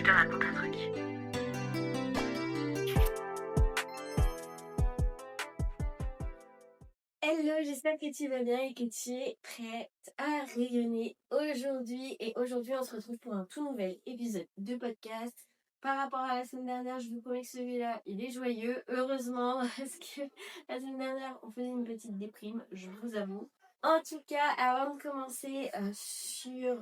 te raconte un truc. Hello, j'espère que tu vas bien et que tu es prête à rayonner aujourd'hui. Et aujourd'hui, on se retrouve pour un tout nouvel épisode de podcast. Par rapport à la semaine dernière, je vous promets que celui-là, il est joyeux. Heureusement, parce que la semaine dernière, on faisait une petite déprime, je vous avoue. En tout cas, avant de commencer sur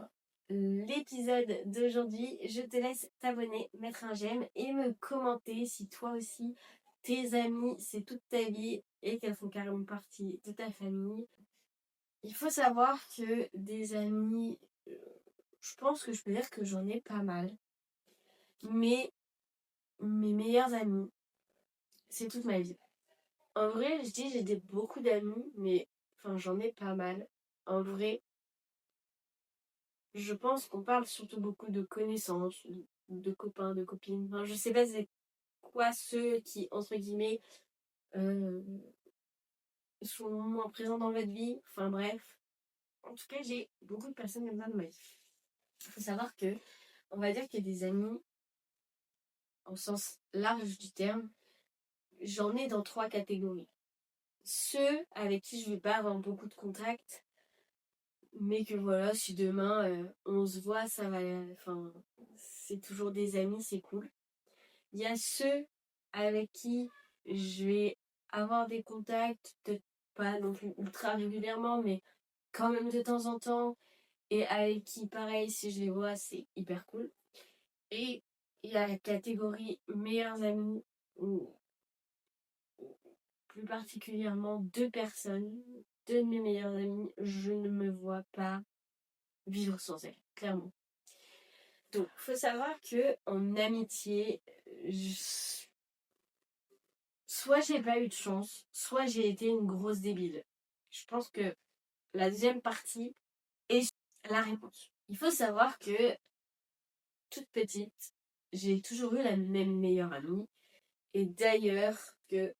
l'épisode d'aujourd'hui, je te laisse t'abonner, mettre un j'aime et me commenter si toi aussi tes amis, c'est toute ta vie et qu'elles font carrément partie de ta famille. Il faut savoir que des amis, je pense que je peux dire que j'en ai pas mal. Mais mes meilleurs amis, c'est toute ma vie. En vrai, je dis j'ai beaucoup d'amis, mais enfin j'en ai pas mal. En vrai, je pense qu'on parle surtout beaucoup de connaissances, de copains, de copines. Enfin, je sais pas c'est quoi ceux qui, entre guillemets, euh, sont moins présents dans votre vie. Enfin bref. En tout cas, j'ai beaucoup de personnes comme ça dans ma vie. Il faut savoir que, on va dire que des amis, au sens large du terme, j'en ai dans 3 catégories. Ceux avec qui je vais pas avoir beaucoup de contacts, mais que voilà, si demain on se voit, ça va. Enfin, c'est toujours des amis, c'est cool. Il y a ceux avec qui je vais avoir des contacts, peut-être pas non plus ultra régulièrement, mais quand même de temps en temps. Et avec qui, pareil, si je les vois, c'est hyper cool. Et il y a la catégorie meilleurs amis, ou plus particulièrement 2 personnes, 2 de mes meilleurs amis, je ne me vois pas vivre sans elles, clairement. Donc, il faut savoir que en amitié, soit j'ai pas eu de chance, soit j'ai été une grosse débile. Je pense que la deuxième partie est la réponse. Il faut savoir que, toute petite, j'ai toujours eu la même meilleure amie. Et d'ailleurs, que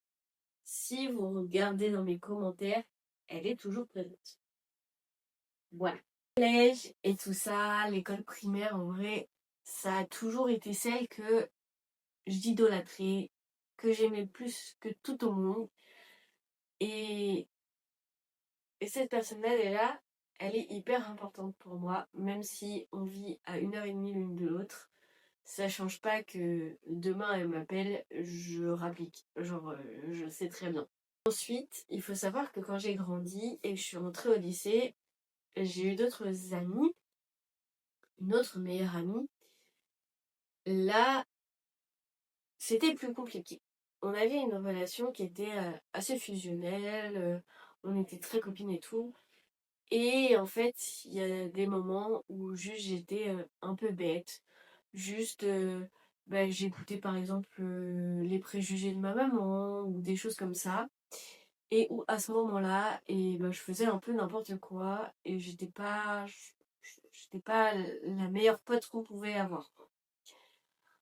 si vous regardez dans mes commentaires, elle est toujours présente. Voilà. Le collège et tout ça, l'école primaire, en vrai, ça a toujours été celle que j'idolâtrais, que j'aimais plus que tout au monde. Et, et cette personne-là, elle est hyper importante pour moi, même si on vit à 1h30 l'une de l'autre. Ça change pas que demain elle m'appelle, je rapplique. Genre, je sais très bien. Ensuite, il faut savoir que quand j'ai grandi et que je suis rentrée au lycée, j'ai eu d'autres amis, une autre meilleure amie. Là, c'était plus compliqué. On avait une relation qui était assez fusionnelle, on était très copines et tout. Et en fait, il y a des moments où juste j'étais un peu bête. Juste, j'écoutais par exemple les préjugés de ma maman ou des choses comme ça. Et où à ce moment-là, je faisais un peu n'importe quoi et j'étais pas la meilleure pote qu'on pouvait avoir.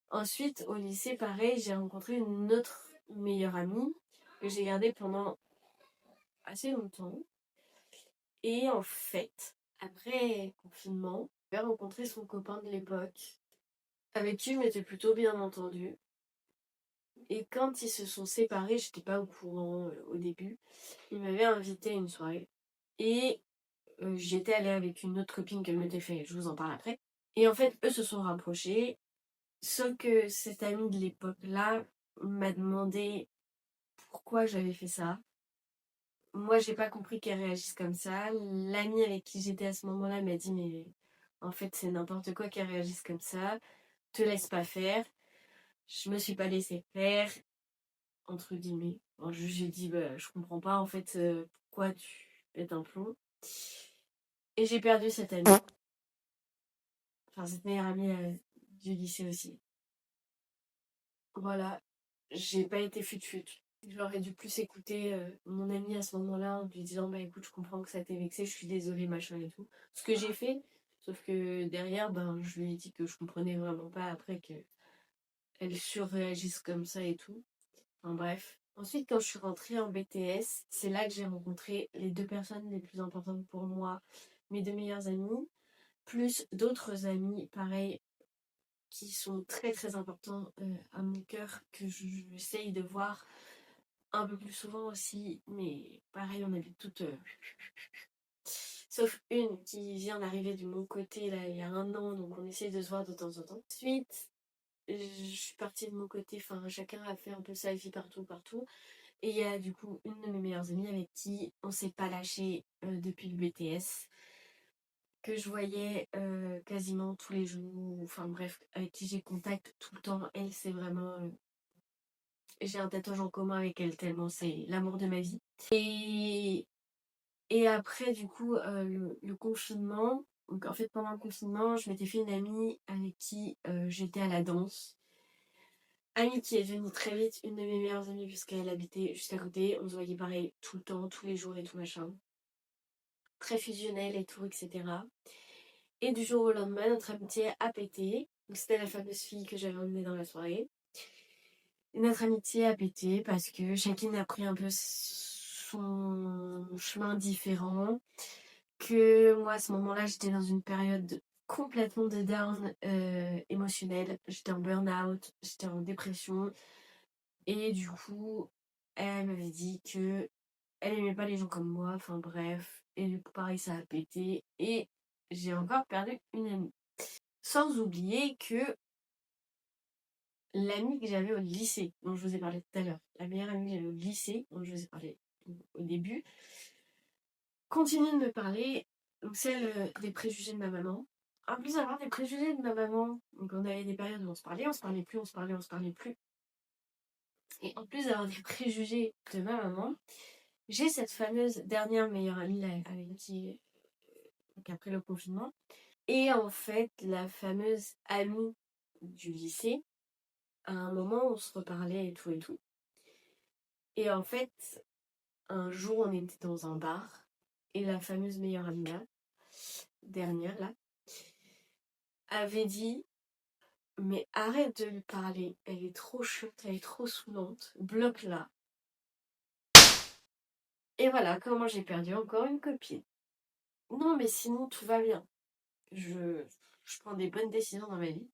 Ensuite, au lycée, pareil, j'ai rencontré une autre meilleure amie que j'ai gardée pendant assez longtemps. Et en fait, après confinement, j'ai rencontré son copain de l'époque, avec qui je m'étais plutôt bien entendue. Et quand ils se sont séparés, j'étais pas au courant au début. Il m'avait invité à une soirée. Et j'y étais allée avec une autre copine qu'elle m'était fait, je vous en parle après. Et en fait, eux se sont rapprochés. Sauf que cette amie de l'époque-là m'a demandé pourquoi j'avais fait ça. Moi, j'ai pas compris qu'elle réagisse comme ça. L'amie avec qui j'étais à ce moment-là m'a dit mais en fait c'est n'importe quoi qu'elle réagisse comme ça. Te laisse pas faire. Je me suis pas laissée faire entre guillemets. Bon, j'ai dit je comprends pas en fait pourquoi tu pètes un plomb. Et j'ai perdu cette amie. Enfin cette meilleure amie du lycée aussi. Voilà, j'ai pas été fut-fut. J'aurais dû plus écouter mon ami à ce moment-là en lui disant écoute, je comprends que ça t'ait vexé, je suis désolée, machin et tout. Ce que j'ai fait, sauf que derrière, je lui ai dit que je comprenais vraiment pas après qu'elle surréagisse comme ça et tout. Enfin bref. Ensuite, quand je suis rentrée en BTS, c'est là que j'ai rencontré les 2 personnes les plus importantes pour moi, mes 2 meilleures amies, plus d'autres amies, pareil, qui sont très très importants à mon cœur, que j'essaye de voir un peu plus souvent aussi, mais pareil, on habite toutes, sauf une qui vient d'arriver de mon côté là il y a 1 an, donc on essaye de se voir de temps en temps. Ensuite, je suis partie de mon côté, enfin chacun a fait un peu sa vie partout. Et il y a du coup une de mes meilleures amies avec qui on s'est pas lâché depuis le BTS, que je voyais quasiment tous les jours, enfin bref, avec qui j'ai contact tout le temps. Elle, c'est vraiment... j'ai un tatouage en commun avec elle tellement c'est l'amour de ma vie. Et après, du coup, le confinement, donc en fait pendant le confinement, je m'étais fait une amie avec qui j'étais à la danse. Amie qui est devenue très vite une de mes meilleures amies puisqu'elle habitait juste à côté. On se voyait pareil tout le temps, tous les jours et tout machin. Très fusionnel et tout, etc. Et du jour au lendemain, notre amitié a pété. Donc c'était la fameuse fille que j'avais emmenée dans la soirée. Et notre amitié a pété parce que chacune a pris un peu son chemin différent. Que moi, à ce moment-là, j'étais dans une période complètement de down émotionnel. J'étais en burn-out, j'étais en dépression. Et du coup, elle m'avait dit que elle aimait pas les gens comme moi. Enfin bref. Et du coup, pareil, ça a pété. Et j'ai encore perdu une amie. Sans oublier que l'amie que j'avais au lycée, dont je vous ai parlé tout à l'heure, la meilleure amie que j'avais au lycée, dont je vous ai parlé au début, continue de me parler, donc celle des préjugés de ma maman. En plus d'avoir des préjugés de ma maman, donc on avait des périodes où on se parlait plus, on se parlait plus. Et en plus d'avoir des préjugés de ma maman, j'ai cette fameuse dernière meilleure amie là, avec qui, donc après le confinement, et en fait la fameuse amie du lycée. À un moment, on se reparlait et tout et tout. Et en fait, un jour, on était dans un bar et la fameuse meilleure amie là, dernière là, avait dit mais arrête de lui parler, elle est trop chute, elle est trop saoulante, bloque-la. Et voilà comment j'ai perdu encore une copine. Non mais sinon tout va bien. Je prends des bonnes décisions dans ma vie.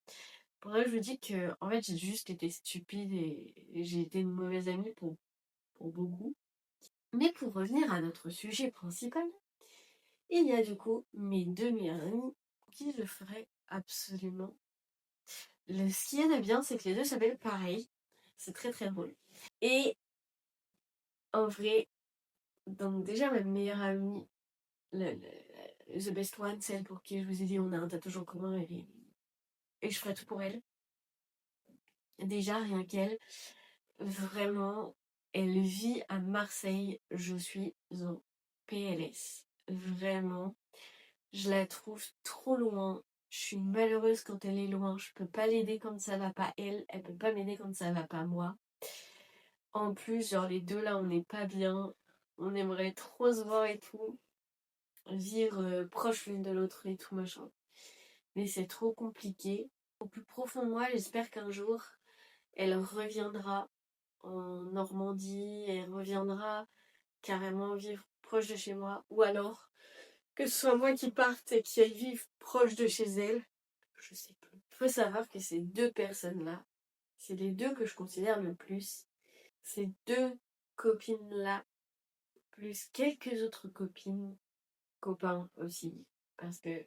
Pour ça je vous dis que en fait j'ai juste été stupide et j'ai été une mauvaise amie pour beaucoup. Mais pour revenir à notre sujet principal, il y a du coup mes 2 meilleurs amis qui je ferai absolument. Ce qu'il y a de bien, c'est que les deux s'appellent pareil. C'est très très drôle. Et en vrai, donc déjà ma meilleure amie, the best one, celle pour qui je vous ai dit on a un tatouage en commun et je ferai tout pour elle. Déjà rien qu'elle, vraiment, elle vit à Marseille. Je suis en PLS. Vraiment. Je la trouve trop loin. Je suis malheureuse quand elle est loin. Je peux pas l'aider quand ça va pas elle. Elle peut pas m'aider quand ça va pas moi. En plus, genre les deux là, on n'est pas bien. On aimerait trop se voir et tout. Vivre proche l'une de l'autre et tout machin. Mais c'est trop compliqué. Au plus profond de moi, j'espère qu'un jour, elle reviendra en Normandie. Elle reviendra carrément vivre proche de chez moi. Ou alors, que ce soit moi qui parte et qui aille vivre proche de chez elle. Je sais plus. Il faut savoir que ces 2 personnes-là, c'est les deux que je considère le plus. Ces 2 copines-là, plus quelques autres copines, copains aussi. Parce que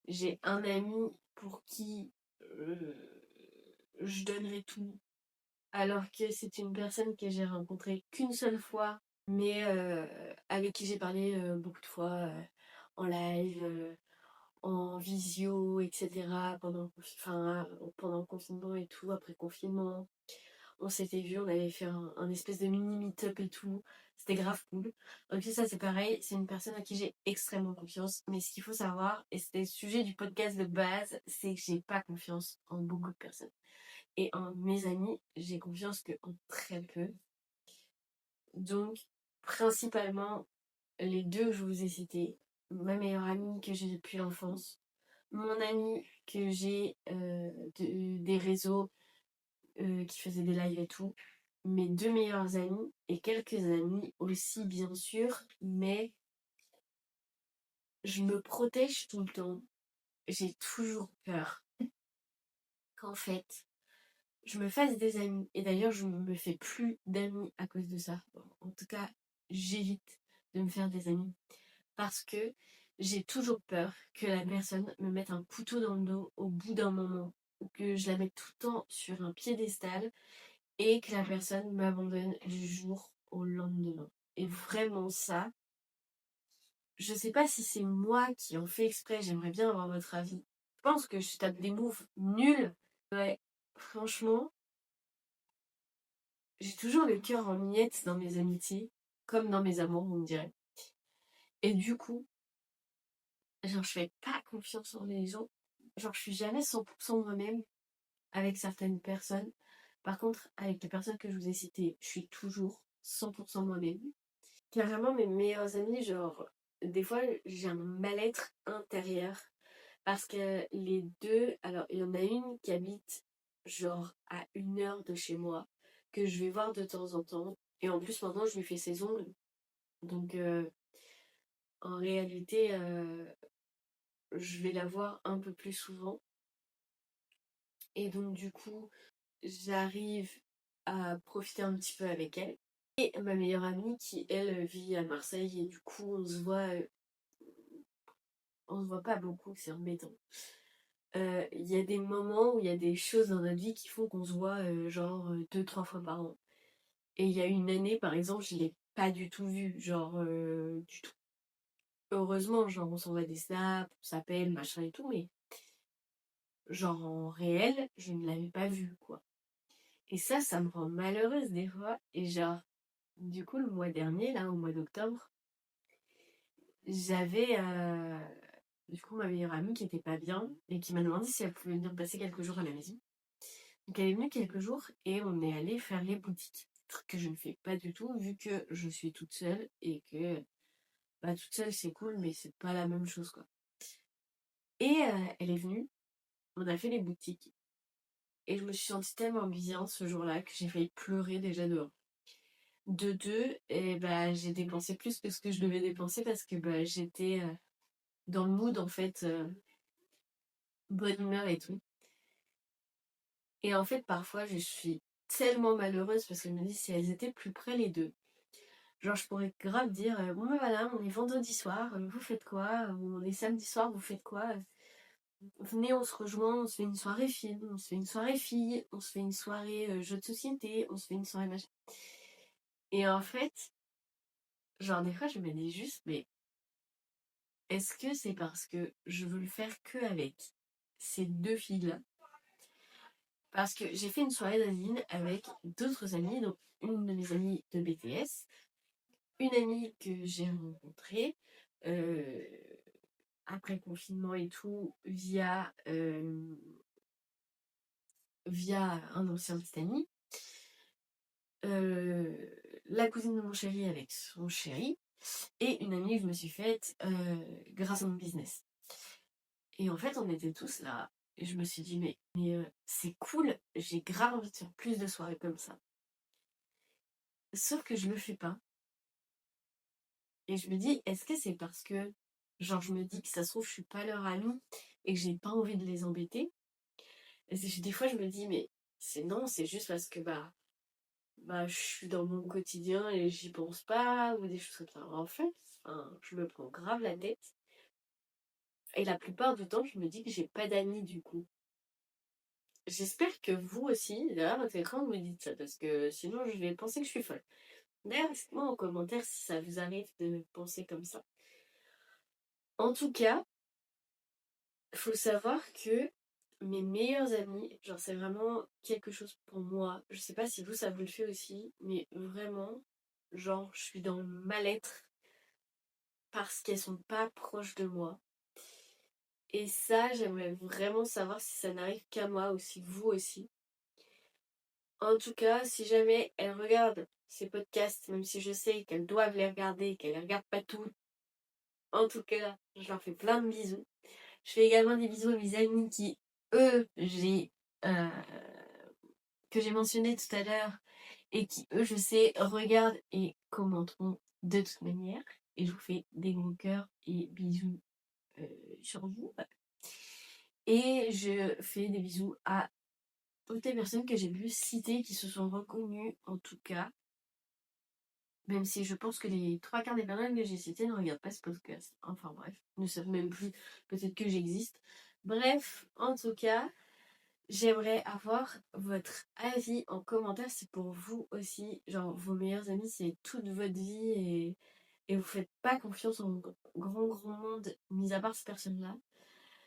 j'ai un ami pour qui je donnerais tout. Alors que c'est une personne que j'ai rencontrée qu'une seule fois, mais avec qui j'ai parlé beaucoup de fois en live, en visio, etc. Pendant le confinement et tout, après confinement. On s'était vu, on avait fait un espèce de mini meet-up et tout. C'était grave cool. Donc ça c'est pareil, c'est une personne à qui j'ai extrêmement confiance. Mais ce qu'il faut savoir, et c'était le sujet du podcast de base, c'est que j'ai pas confiance en beaucoup de personnes. Et en mes amis, j'ai confiance que en très peu. Donc principalement les deux que je vous ai cités. Ma meilleure amie que j'ai depuis l'enfance, mon ami que j'ai des réseaux qui faisaient des lives et tout, mes 2 meilleurs amis et quelques amis aussi bien sûr, mais je me protège tout le temps. J'ai toujours peur qu'en fait, je me fasse des amis. Et d'ailleurs, je me fais plus d'amis à cause de ça. Bon, en tout cas, j'évite de me faire des amis. Parce que j'ai toujours peur que la personne me mette un couteau dans le dos au bout d'un moment. Ou que je la mette tout le temps sur un piédestal et que la personne m'abandonne du jour au lendemain. Et vraiment ça, je sais pas si c'est moi qui en fais exprès, j'aimerais bien avoir votre avis. Je pense que je tape des moves nuls. Ouais, franchement, j'ai toujours le cœur en miettes dans mes amitiés, comme dans mes amours, on me dirait. Et du coup, genre, je fais pas confiance en les gens. Genre, je suis jamais 100% moi-même avec certaines personnes. Par contre, avec les personnes que je vous ai citées, je suis toujours 100% moi-même. Carrément, mes meilleurs amis, genre, des fois, j'ai un mal-être intérieur. Parce que les deux, alors, il y en a une qui habite, genre, à 1 heure de chez moi, que je vais voir de temps en temps. Et en plus, maintenant, je lui fais ses ongles. Donc, en réalité, je vais la voir un peu plus souvent. Et donc, du coup, j'arrive à profiter un petit peu avec elle. Et ma meilleure amie qui, elle, vit à Marseille. Et du coup, on se voit pas beaucoup, c'est embêtant. Il y a des moments où il y a des choses dans notre vie qui font qu'on se voit genre 2-3 fois par an. Et il y a une année, par exemple, je l'ai pas du tout vue, genre du tout. Heureusement, genre on s'envoie des snaps, on s'appelle, machin et tout, mais genre en réel, je ne l'avais pas vue, quoi. Et ça me rend malheureuse des fois. Et genre, du coup, le mois dernier, là, au mois d'octobre, j'avais du coup ma meilleure amie qui était pas bien et qui m'a demandé si elle pouvait venir passer quelques jours à la maison. Donc elle est venue quelques jours et on est allé faire les boutiques. Truc que je ne fais pas du tout vu que je suis toute seule et que bah, toute seule c'est cool mais c'est pas la même chose quoi. Et elle est venue, on a fait les boutiques et je me suis sentie tellement bien ce jour-là que j'ai failli pleurer déjà dehors. De deux, et bah, j'ai dépensé plus que ce que je devais dépenser parce que bah, j'étais dans le mood en fait, bonne humeur et tout. Et en fait parfois je suis tellement malheureuse parce que je me dis si elles étaient plus près les deux. Genre, je pourrais grave dire, bon ben voilà, on est vendredi soir, vous faites quoi? Ou on est samedi soir, vous faites quoi? Venez, on se rejoint, on se fait une soirée film, on se fait une soirée fille, on se fait une soirée jeu de société, on se fait une soirée machin. Et en fait, genre des fois je me dis juste, mais est-ce que c'est parce que je veux le faire que avec ces deux filles-là? Parce que j'ai fait une soirée d'Adeline avec d'autres amies, donc une de mes amies de BTS, une amie que j'ai rencontrée, euh, après le confinement et tout, via un ancien petit ami, euh, la cousine de mon chéri avec son chéri, et une amie que je me suis faite grâce à mon business. Et en fait, on était tous là, et je me suis dit, mais c'est cool, j'ai grave envie de faire plus de soirées comme ça. Sauf que je le fais pas. Et je me dis, est-ce que c'est parce que, genre, je me dis que ça se trouve, je suis pas leur amie et que j'ai pas envie de les embêter. Des fois, je me dis, mais c'est non, c'est juste parce que bah, je suis dans mon quotidien et j'y pense pas, ou des choses comme ça. En fait, enfin, je me prends grave la tête. Et la plupart du temps, je me dis que j'ai pas d'amis du coup. J'espère que vous aussi, derrière votre écran, vous me dites ça, parce que sinon, je vais penser que je suis folle. D'ailleurs, dites-moi en commentaire si ça vous arrive de penser comme ça. En tout cas, il faut savoir que mes meilleurs amis, genre c'est vraiment quelque chose pour moi. Je sais pas si vous ça vous le fait aussi, mais vraiment, genre je suis dans le mal-être parce qu'elles sont pas proches de moi. Et ça, j'aimerais vraiment savoir si ça n'arrive qu'à moi ou si vous aussi. En tout cas, si jamais elles regardent ces podcasts, même si je sais qu'elles doivent les regarder, qu'elles les regardent pas tous, en tout cas, je leur fais plein de bisous. Je fais également des bisous à mes amis qui, eux, euh, que j'ai mentionné tout à l'heure et qui, eux, je sais, regardent et commenteront de toute manière. Et je vous fais des gros cœurs et bisous sur vous. Et je fais des bisous à toutes les personnes que j'ai pu citer qui se sont reconnues en tout cas. Même si je pense que les 3 quarts des personnes que j'ai citées ne regardent pas ce podcast. Enfin bref, ne savent même plus peut-être que j'existe. Bref, en tout cas, j'aimerais avoir votre avis en commentaire si pour vous aussi, genre vos meilleurs amis, c'est toute votre vie et vous faites pas confiance en grand monde, mis à part ces personnes-là.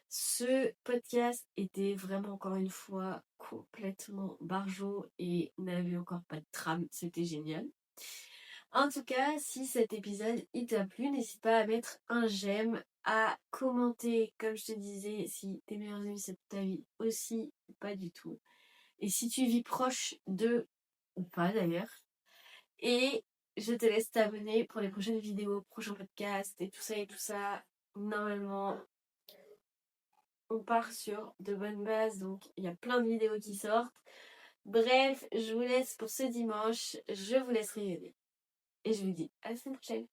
Ce podcast était vraiment encore une fois complètement barjot et n'avait encore pas de trame, c'était génial. En tout cas, si cet épisode il t'a plu, n'hésite pas à mettre un j'aime, à commenter, comme je te disais, si tes meilleurs amis c'est ta vie aussi, pas du tout. Et si tu vis proche d'eux, ou pas d'ailleurs. Et je te laisse t'abonner pour les prochaines vidéos, prochains podcasts et tout ça et tout ça. Normalement, on part sur de bonnes bases, donc il y a plein de vidéos qui sortent. Bref, je vous laisse pour ce dimanche, je vous laisse rêver. Et je vous dis à la semaine prochaine.